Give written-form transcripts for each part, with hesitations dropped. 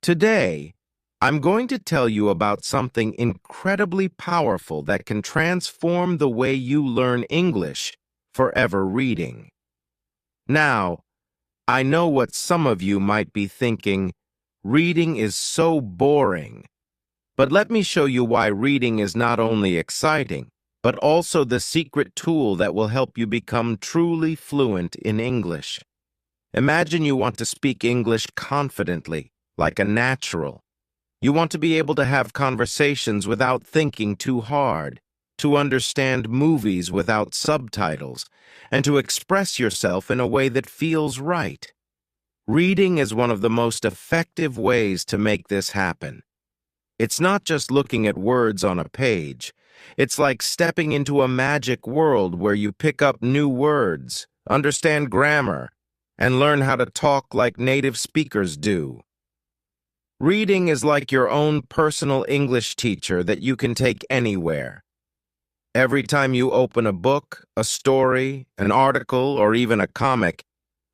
Today, I'm going to tell you about something incredibly powerful that can transform the way you learn English: forever reading. Now, I know what some of you might be thinking: reading is so boring. But let me show you why reading is not only exciting, but also the secret tool that will help you become truly fluent in English. Imagine you want to speak English confidently, like a natural. You want to be able to have conversations without thinking too hard, to understand movies without subtitles, and to express yourself in a way that feels right. Reading is one of the most effective ways to make this happen. It's not just looking at words on a page. It's like stepping into a magic world where you pick up new words, understand grammar, and learn how to talk like native speakers do. Reading is like your own personal English teacher that you can take anywhere. Every time you open a book, a story, an article, or even a comic,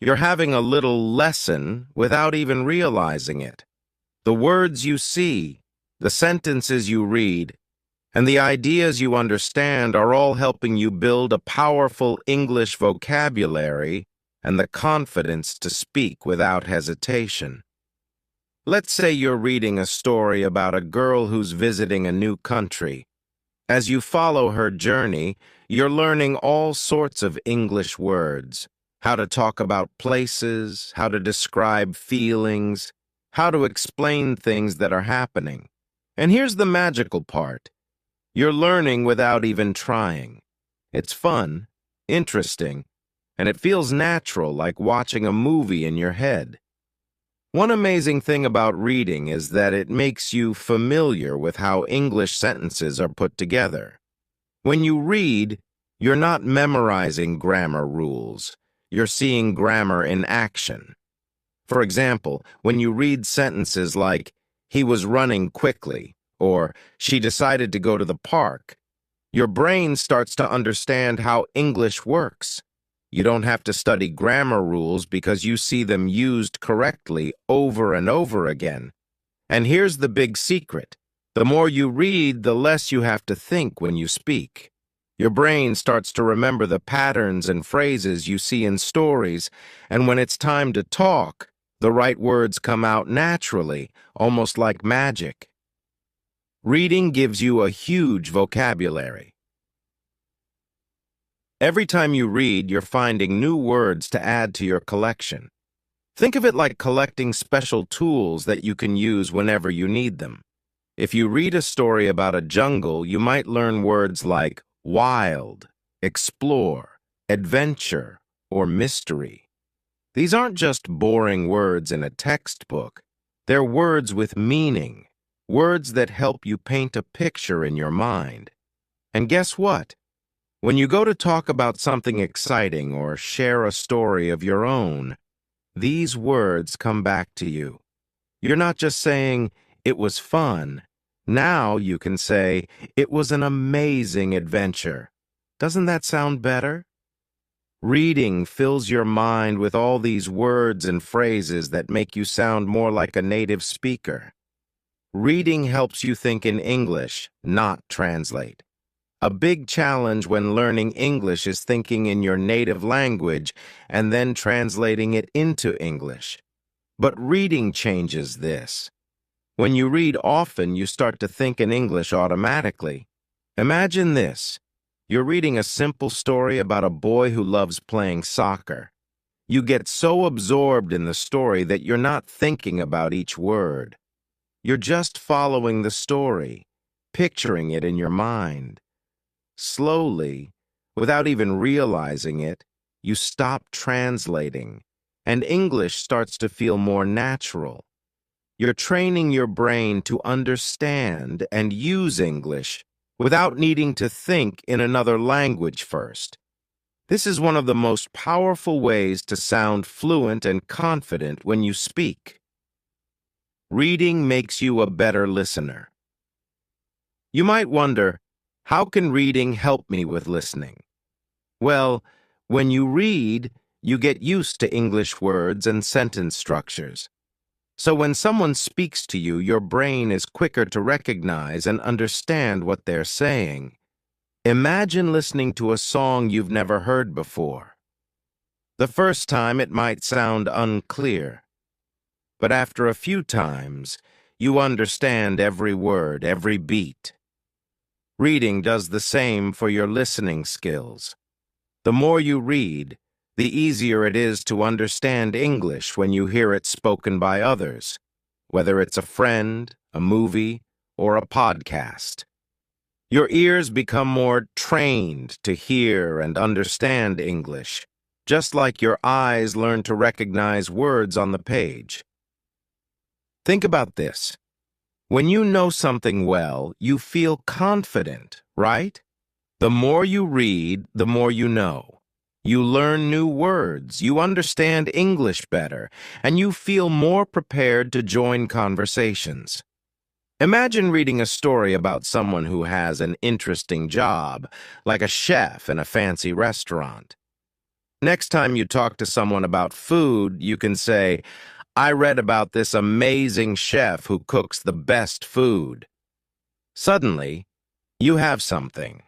you're having a little lesson without even realizing it. The words you see, the sentences you read, and the ideas you understand are all helping you build a powerful English vocabulary and the confidence to speak without hesitation. Let's say you're reading a story about a girl who's visiting a new country. As you follow her journey, you're learning all sorts of English words: how to talk about places, how to describe feelings, how to explain things that are happening. And here's the magical part: you're learning without even trying. It's fun, interesting, and it feels natural, like watching a movie in your head. One amazing thing about reading is that it makes you familiar with how English sentences are put together. When you read, you're not memorizing grammar rules. You're seeing grammar in action. For example, when you read sentences like, "He was running quickly," or "She decided to go to the park," your brain starts to understand how English works. You don't have to study grammar rules because you see them used correctly over and over again. And here's the big secret: the more you read, the less you have to think when you speak. Your brain starts to remember the patterns and phrases you see in stories, and when it's time to talk, the right words come out naturally, almost like magic. Reading gives you a huge vocabulary. Every time you read, you're finding new words to add to your collection. Think of it like collecting special tools that you can use whenever you need them. If you read a story about a jungle, you might learn words like wild, explore, adventure, or mystery. These aren't just boring words in a textbook. They're words with meaning, words that help you paint a picture in your mind. And guess what? When you go to talk about something exciting or share a story of your own, these words come back to you. You're not just saying, "It was fun." Now you can say, "It was an amazing adventure." Doesn't that sound better? Reading fills your mind with all these words and phrases that make you sound more like a native speaker. Reading helps you think in English, not translate. A big challenge when learning English is thinking in your native language and then translating it into English. But reading changes this. When you read often, you start to think in English automatically. Imagine this. You're reading a simple story about a boy who loves playing soccer. You get so absorbed in the story that you're not thinking about each word. You're just following the story, picturing it in your mind. Slowly, without even realizing it, you stop translating, and English starts to feel more natural. You're training your brain to understand and use English without needing to think in another language first. This is one of the most powerful ways to sound fluent and confident when you speak. Reading makes you a better listener. You might wonder, how can reading help me with listening? Well, when you read, you get used to English words and sentence structures. So when someone speaks to you, your brain is quicker to recognize and understand what they're saying. Imagine listening to a song you've never heard before. The first time it might sound unclear, but after a few times, you understand every word, every beat. Reading does the same for your listening skills. The more you read, the easier it is to understand English when you hear it spoken by others, whether it's a friend, a movie, or a podcast. Your ears become more trained to hear and understand English, just like your eyes learn to recognize words on the page. Think about this. When you know something well, you feel confident, right? The more you read, the more you know. You learn new words, you understand English better, and you feel more prepared to join conversations. Imagine reading a story about someone who has an interesting job, like a chef in a fancy restaurant. Next time you talk to someone about food, you can say, "I read about this amazing chef who cooks the best food." Suddenly, you have something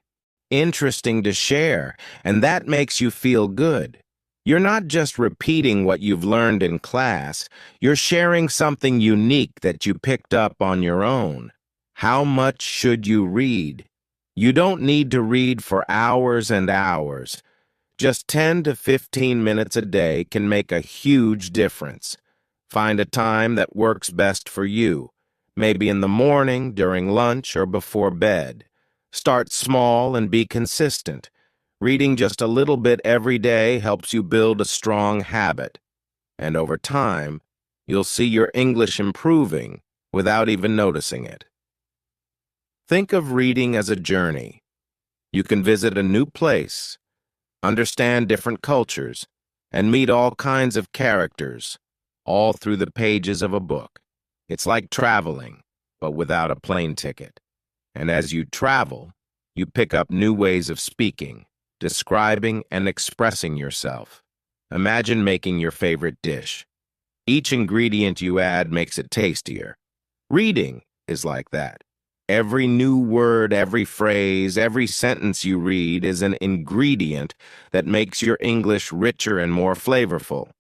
interesting to share, and that makes you feel good. You're not just repeating what you've learned in class, you're sharing something unique that you picked up on your own. How much should you read? You don't need to read for hours and hours. Just 10 to 15 minutes a day can make a huge difference. Find a time that works best for you, maybe in the morning, during lunch, or before bed. Start small and be consistent. Reading just a little bit every day helps you build a strong habit. And over time, you'll see your English improving without even noticing it. Think of reading as a journey. You can visit a new place, understand different cultures, and meet all kinds of characters, all through the pages of a book. It's like traveling, but without a plane ticket. And as you travel, you pick up new ways of speaking, describing, and expressing yourself. Imagine making your favorite dish. Each ingredient you add makes it tastier. Reading is like that. Every new word, every phrase, every sentence you read is an ingredient that makes your English richer and more flavorful.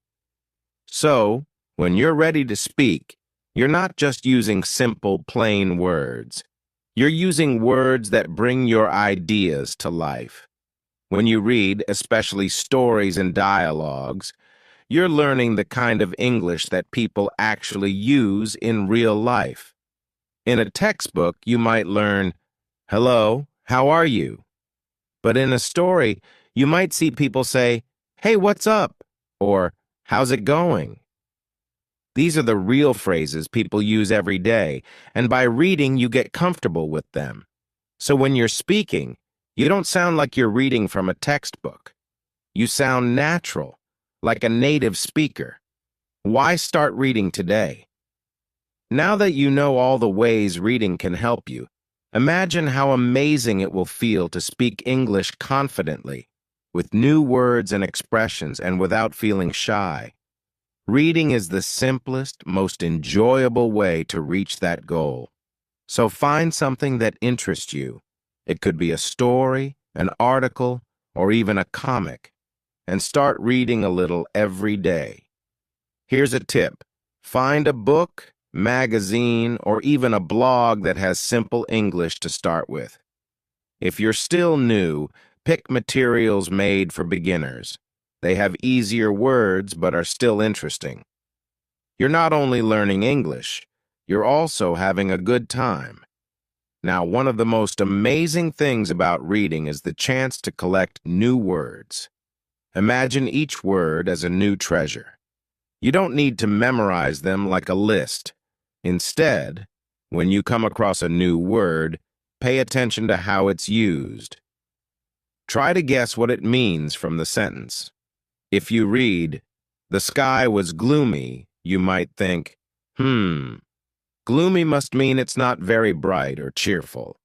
So, when you're ready to speak, you're not just using simple, plain words. You're using words that bring your ideas to life. When you read, especially stories and dialogues, you're learning the kind of English that people actually use in real life. In a textbook, you might learn, "Hello, how are you?" But in a story, you might see people say, "Hey, what's up?" or "How's it going?" These are the real phrases people use every day, and by reading, you get comfortable with them. So when you're speaking, you don't sound like you're reading from a textbook. You sound natural, like a native speaker. Why start reading today? Now that you know all the ways reading can help you, imagine how amazing it will feel to speak English confidently, with new words and expressions and without feeling shy. Reading is the simplest, most enjoyable way to reach that goal. So find something that interests you. It could be a story, an article, or even a comic, and start reading a little every day. Here's a tip. Find a book, magazine, or even a blog that has simple English to start with. If you're still new, pick materials made for beginners. They have easier words but are still interesting. You're not only learning English, you're also having a good time. Now, one of the most amazing things about reading is the chance to collect new words. Imagine each word as a new treasure. You don't need to memorize them like a list. Instead, when you come across a new word, pay attention to how it's used. Try to guess what it means from the sentence. If you read, "The sky was gloomy," you might think, gloomy must mean it's not very bright or cheerful.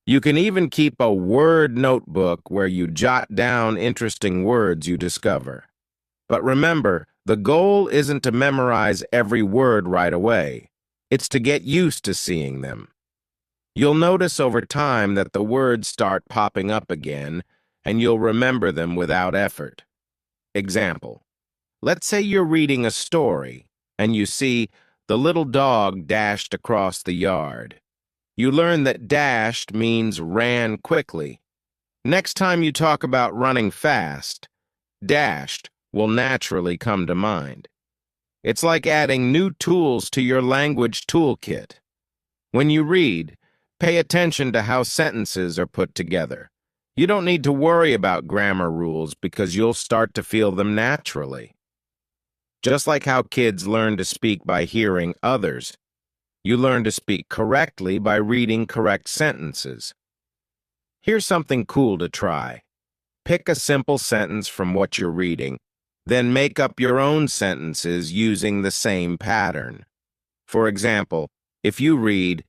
You can even keep a word notebook where you jot down interesting words you discover. But remember, The goal isn't to memorize every word right away. It's to get used to seeing them. You'll notice over time that the words start popping up again, and you'll remember them without effort. Example: let's say you're reading a story, and you see the little dog dashed across the yard. You learn that dashed means ran quickly. Next time you talk about running fast, dashed will naturally come to mind. It's like adding new tools to your language toolkit. When you read, pay attention to how sentences are put together. You don't need to worry about grammar rules because you'll start to feel them naturally. Just like how kids learn to speak by hearing others, you learn to speak correctly by reading correct sentences. Here's something cool to try. Pick a simple sentence from what you're reading, then make up your own sentences using the same pattern. For example, if you read,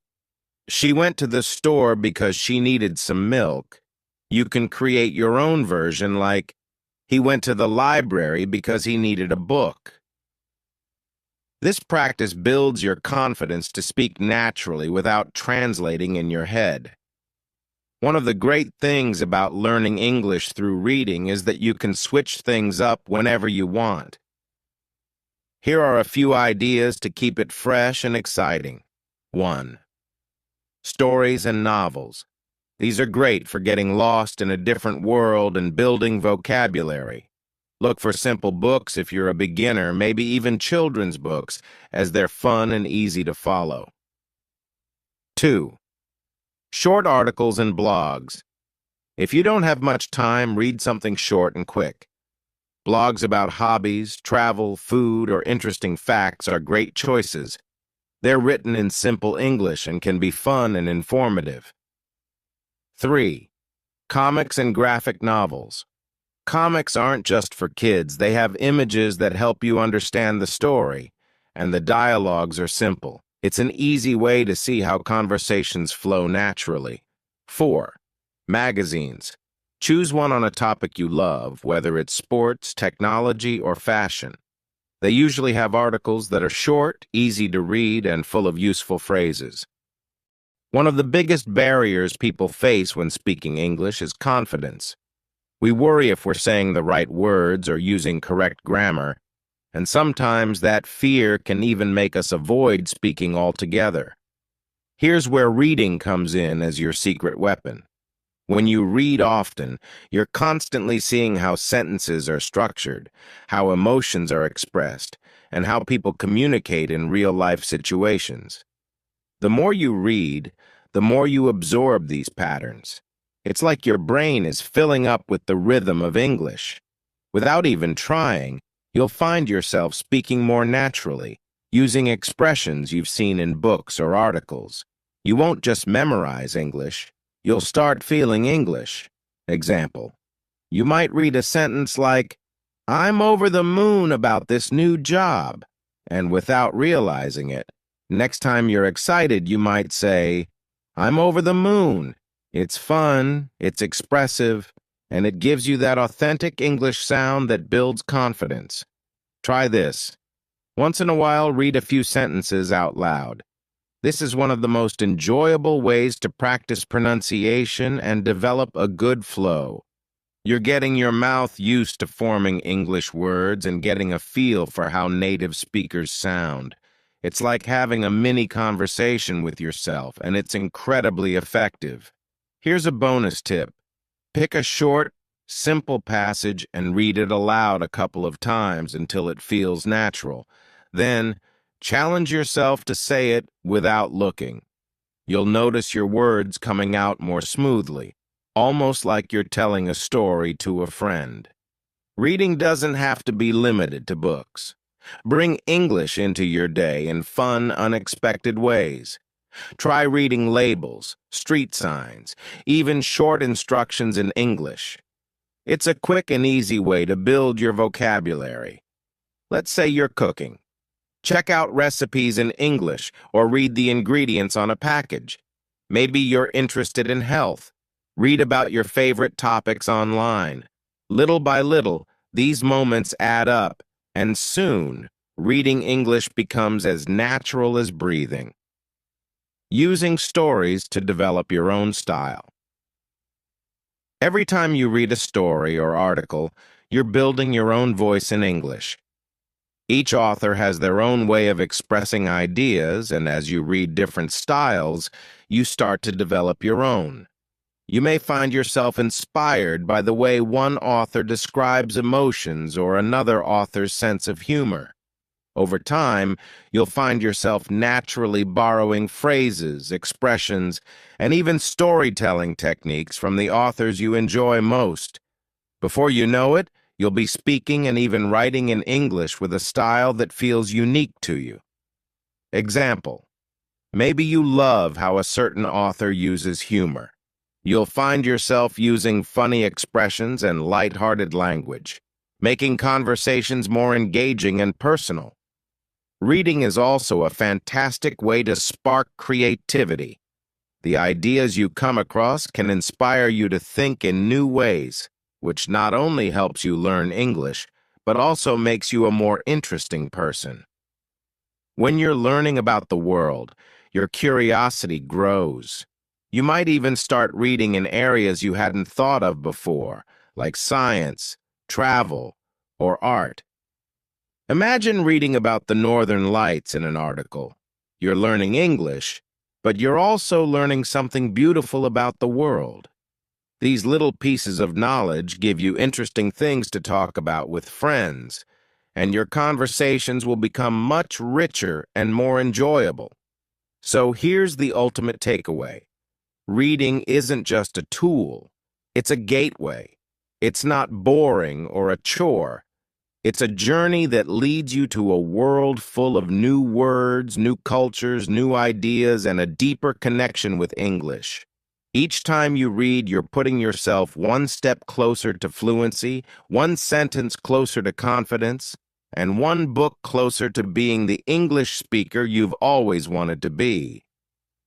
"She went to the store because she needed some milk," you can create your own version like, "He went to the library because he needed a book." This practice builds your confidence to speak naturally without translating in your head. One of the great things about learning English through reading is that you can switch things up whenever you want. Here are a few ideas to keep it fresh and exciting. 1. Stories and novels. These are great for getting lost in a different world and building vocabulary. Look for simple books if you're a beginner, maybe even children's books, as they're fun and easy to follow. 2. Short articles and blogs. If you don't have much time, read something short and quick. Blogs about hobbies, travel, food, or interesting facts are great choices. They're written in simple English and can be fun and informative. 3. Comics and graphic novels. Comics aren't just for kids. They have images that help you understand the story, and the dialogues are simple. It's an easy way to see how conversations flow naturally. 4. Magazines. Choose one on a topic you love, whether it's sports, technology, or fashion. They usually have articles that are short, easy to read, and full of useful phrases. One of the biggest barriers people face when speaking English is confidence. We worry if we're saying the right words or using correct grammar, and sometimes that fear can even make us avoid speaking altogether. Here's where reading comes in as your secret weapon. When you read often, you're constantly seeing how sentences are structured, how emotions are expressed, and how people communicate in real-life situations. The more you read, the more you absorb these patterns. It's like your brain is filling up with the rhythm of English. Without even trying, you'll find yourself speaking more naturally, using expressions you've seen in books or articles. You won't just memorize English, you'll start feeling English. Example: you might read a sentence like, "I'm over the moon about this new job," and without realizing it, next time you're excited, you might say, "I'm over the moon." It's fun, it's expressive, and it gives you that authentic English sound that builds confidence. Try this. Once in a while, read a few sentences out loud. This is one of the most enjoyable ways to practice pronunciation and develop a good flow. You're getting your mouth used to forming English words and getting a feel for how native speakers sound. It's like having a mini conversation with yourself, and it's incredibly effective. Here's a bonus tip. Pick a short, simple passage and read it aloud a couple of times until it feels natural. Then, challenge yourself to say it without looking. You'll notice your words coming out more smoothly, almost like you're telling a story to a friend. Reading doesn't have to be limited to books. Bring English into your day in fun, unexpected ways. Try reading labels, street signs, even short instructions in English. It's a quick and easy way to build your vocabulary. Let's say you're cooking. Check out recipes in English or read the ingredients on a package. Maybe you're interested in health. Read about your favorite topics online. Little by little, these moments add up, And soon, reading English becomes as natural as breathing. Using stories to develop your own style. Every time you read a story or article, you're building your own voice in English. Each author has their own way of expressing ideas, and as you read different styles, you start to develop your own. You may find yourself inspired by the way one author describes emotions or another author's sense of humor. Over time, you'll find yourself naturally borrowing phrases, expressions, and even storytelling techniques from the authors you enjoy most. Before you know it, you'll be speaking and even writing in English with a style that feels unique to you. Example: maybe you love how a certain author uses humor. You'll find yourself using funny expressions and light-hearted language, making conversations more engaging and personal. Reading is also a fantastic way to spark creativity. The ideas you come across can inspire you to think in new ways, which not only helps you learn English, but also makes you a more interesting person. When you're learning about the world, your curiosity grows. You might even start reading in areas you hadn't thought of before, like science, travel, or art. Imagine reading about the Northern Lights in an article. You're learning English, but you're also learning something beautiful about the world. These little pieces of knowledge give you interesting things to talk about with friends, and your conversations will become much richer and more enjoyable. So here's the ultimate takeaway. Reading isn't just a tool, it's a gateway. It's not boring or a chore. It's a journey that leads you to a world full of new words, new cultures, new ideas, and a deeper connection with English. Each time you read, you're putting yourself one step closer to fluency, one sentence closer to confidence, and one book closer to being the English speaker you've always wanted to be.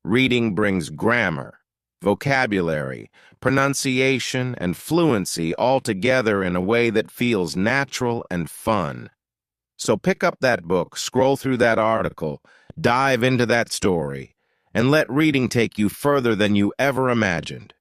Reading brings grammar, vocabulary, pronunciation, and fluency all together in a way that feels natural and fun. So pick up that book, scroll through that article, dive into that story, and let reading take you further than you ever imagined.